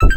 Hey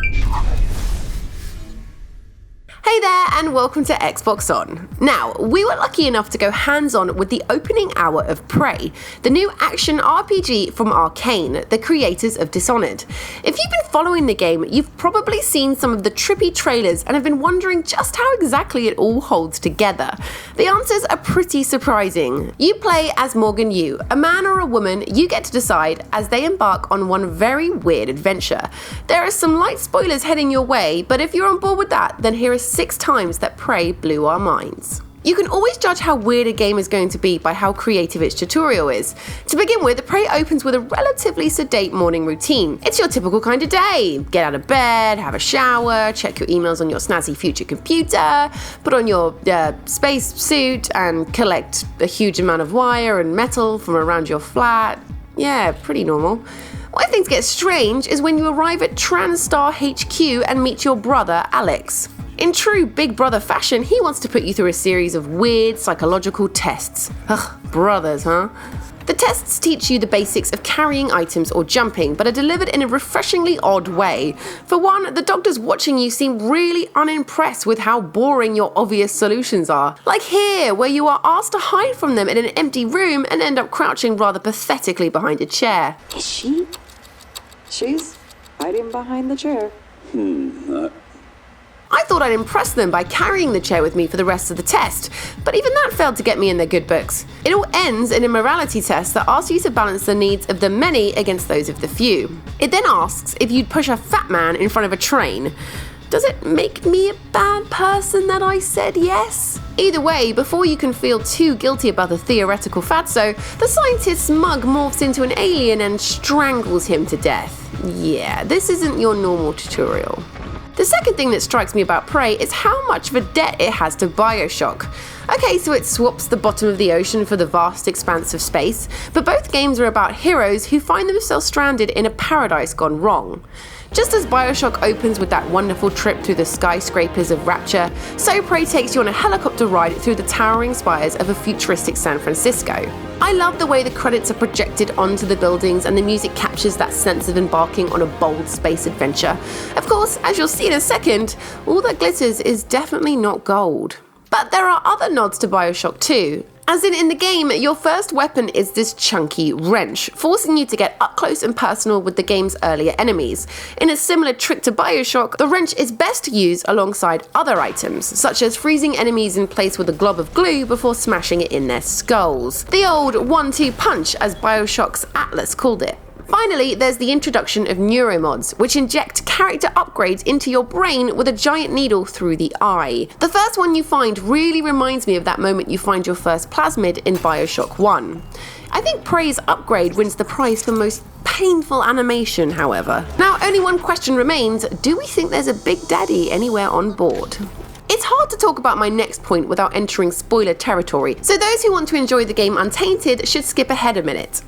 there, and welcome to Xbox On. Now, we were lucky enough to go hands-on with the opening hour of Prey, the new action RPG from Arcane, the creators of Dishonored. If you've been following the game, you've probably seen some of the trippy trailers and have been wondering just how exactly it all holds together. The answers are pretty surprising. You play as Morgan Yu, a man or a woman you get to decide as they embark on one very weird adventure. There are some light spoilers heading your way, but if you're on board with that, then here are 6 times that Prey blew our minds. You can always judge how weird a game is going to be by how creative its tutorial is. To begin with, Prey opens with a relatively sedate morning routine. It's your typical kind of day. Get out of bed, have a shower, check your emails on your snazzy future computer, put on your space suit and collect a huge amount of wire and metal from around your flat. Yeah, pretty normal. Where things get strange is when you arrive at TranStar HQ and meet your brother, Alex. In true Big Brother fashion, he wants to put you through a series of weird psychological tests. Ugh, brothers, huh? The tests teach you the basics of carrying items or jumping, but are delivered in a refreshingly odd way. For one, the doctors watching you seem really unimpressed with how boring your obvious solutions are. Like here, where you are asked to hide from them in an empty room and end up crouching rather pathetically behind a chair. Is she? She's hiding behind the chair. I thought I'd impress them by carrying the chair with me for the rest of the test, but even that failed to get me in their good books. It all ends in a morality test that asks you to balance the needs of the many against those of the few. It then asks if you'd push a fat man in front of a train. Does it make me a bad person that I said yes? Either way, before you can feel too guilty about the theoretical fatso, the scientist's mug morphs into an alien and strangles him to death. Yeah, this isn't your normal tutorial. The second thing that strikes me about Prey is how much of a debt it has to Bioshock. Okay, so it swaps the bottom of the ocean for the vast expanse of space, but both games are about heroes who find themselves stranded in a paradise gone wrong. Just as Bioshock opens with that wonderful trip through the skyscrapers of Rapture, so Prey takes you on a helicopter ride through the towering spires of a futuristic San Francisco. I love the way the credits are projected onto the buildings and the music captures that sense of embarking on a bold space adventure. Of course, as you'll see in a second, all that glitters is definitely not gold. But there are other nods to Bioshock too. As in the game, your first weapon is this chunky wrench, forcing you to get up close and personal with the game's earlier enemies. In a similar trick to Bioshock, the wrench is best used alongside other items, such as freezing enemies in place with a glob of glue before smashing it in their skulls. The old 1-2 punch, as Bioshock's Atlas called it. Finally, there's the introduction of neuromods, which inject character upgrades into your brain with a giant needle through the eye. The first one you find really reminds me of that moment you find your first plasmid in Bioshock 1. I think Prey's upgrade wins the prize for most painful animation, however. Now, only one question remains: do we think there's a Big Daddy anywhere on board? It's hard to talk about my next point without entering spoiler territory, so those who want to enjoy the game untainted should skip ahead a minute.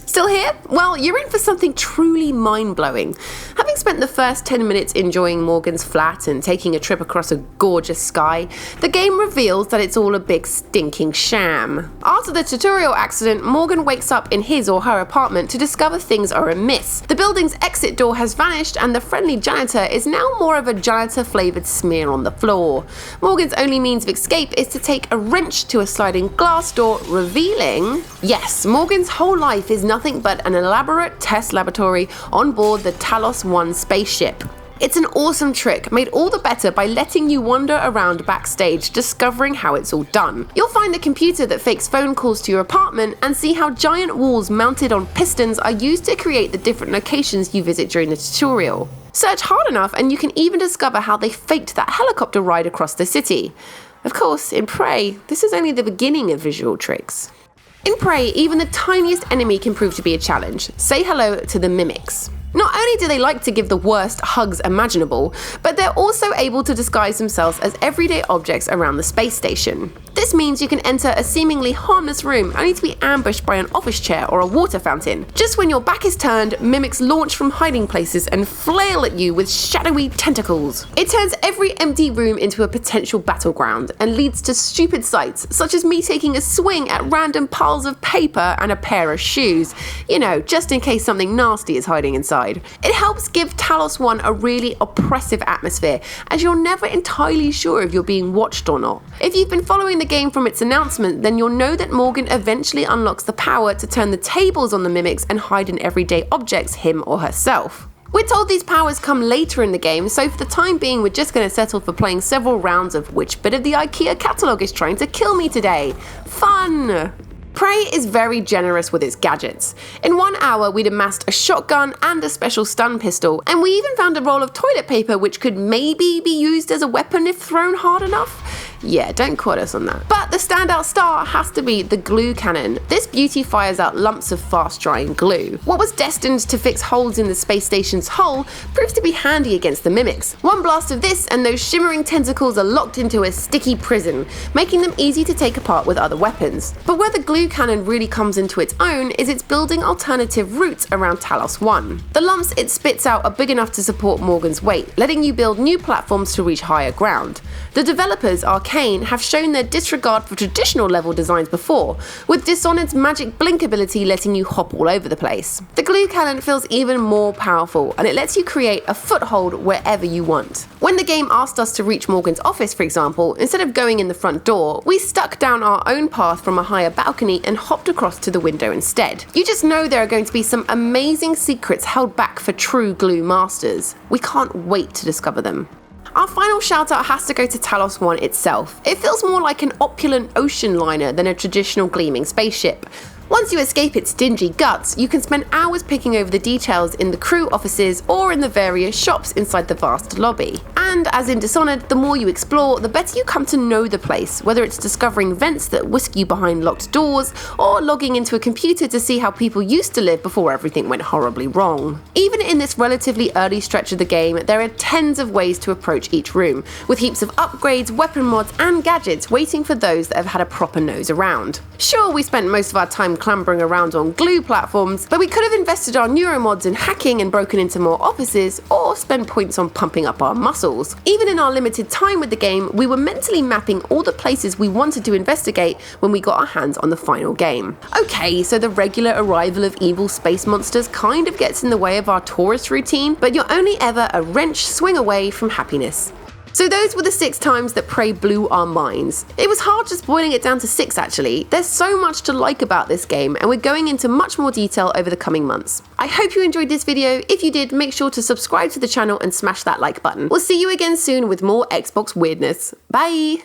Still here? Well, you're in for something truly mind-blowing. Having spent the first 10 minutes enjoying Morgan's flat and taking a trip across a gorgeous sky, the game reveals that it's all a big stinking sham. After the tutorial accident, Morgan wakes up in his or her apartment to discover things are amiss. The building's exit door has vanished and the friendly janitor is now more of a janitor-flavoured smear on the floor. Morgan's only means of escape is to take a wrench to a sliding glass door, revealing, yes, Morgan's whole life is nothing but an elaborate test laboratory on board the Talisman spaceship. It's an awesome trick, made all the better by letting you wander around backstage, discovering how it's all done. You'll find a computer that fakes phone calls to your apartment and see how giant walls mounted on pistons are used to create the different locations you visit during the tutorial. Search hard enough and you can even discover how they faked that helicopter ride across the city. Of course, in Prey, this is only the beginning of visual tricks. In Prey, even the tiniest enemy can prove to be a challenge. Say hello to the mimics. Not only do they like to give the worst hugs imaginable, but they're also able to disguise themselves as everyday objects around the space station. This means you can enter a seemingly harmless room only to be ambushed by an office chair or a water fountain. Just when your back is turned, mimics launch from hiding places and flail at you with shadowy tentacles. It turns every empty room into a potential battleground and leads to stupid sights, such as me taking a swing at random piles of paper and a pair of shoes. You know, just in case something nasty is hiding inside. inside. It helps give Talos 1 a really oppressive atmosphere, as you're never entirely sure if you're being watched or not. If you've been following the game from its announcement, then you'll know that Morgan eventually unlocks the power to turn the tables on the mimics and hide in everyday objects, him or herself. We're told these powers come later in the game, so for the time being we're just going to settle for playing several rounds of which bit of the IKEA catalogue is trying to kill me today. Fun! Prey is very generous with its gadgets. In 1 hour we'd amassed a shotgun and a special stun pistol, and we even found a roll of toilet paper which could maybe be used as a weapon if thrown hard enough. Yeah, don't quote us on that. But the standout star has to be the glue cannon. This beauty fires out lumps of fast-drying glue. What was destined to fix holes in the space station's hull proves to be handy against the mimics. One blast of this and those shimmering tentacles are locked into a sticky prison, making them easy to take apart with other weapons. But where the glue cannon really comes into its own is its building alternative routes around Talos 1. The lumps it spits out are big enough to support Morgan's weight, letting you build new platforms to reach higher ground. The developers, Arcane, have shown their disregard for traditional level designs before, with Dishonored's magic blink ability letting you hop all over the place. The glue cannon feels even more powerful, and it lets you create a foothold wherever you want. When the game asked us to reach Morgan's office, for example, instead of going in the front door, we stuck down our own path from a higher balcony and hopped across to the window instead. You just know there are going to be some amazing secrets held back for true glue masters. We can't wait to discover them. Our final shout out has to go to Talos 1 itself. It feels more like an opulent ocean liner than a traditional gleaming spaceship. Once you escape its dingy guts, you can spend hours picking over the details in the crew offices or in the various shops inside the vast lobby. And as in Dishonored, the more you explore, the better you come to know the place, whether it's discovering vents that whisk you behind locked doors, or logging into a computer to see how people used to live before everything went horribly wrong. Even in this relatively early stretch of the game, there are tens of ways to approach each room, with heaps of upgrades, weapon mods, and gadgets waiting for those that have had a proper nose around. Sure, we spent most of our time clambering around on glue platforms, but we could have invested our neuromods in hacking and broken into more offices, or spent points on pumping up our muscles. Even in our limited time with the game, we were mentally mapping all the places we wanted to investigate when we got our hands on the final game. Okay, so the regular arrival of evil space monsters kind of gets in the way of our tourist routine, but you're only ever a wrench swing away from happiness. So those were the 6 times that Prey blew our minds. It was hard just boiling it down to 6 actually. There's so much to like about this game, and we're going into much more detail over the coming months. I hope you enjoyed this video. If you did, make sure to subscribe to the channel and smash that like button. We'll see you again soon with more Xbox weirdness. Bye!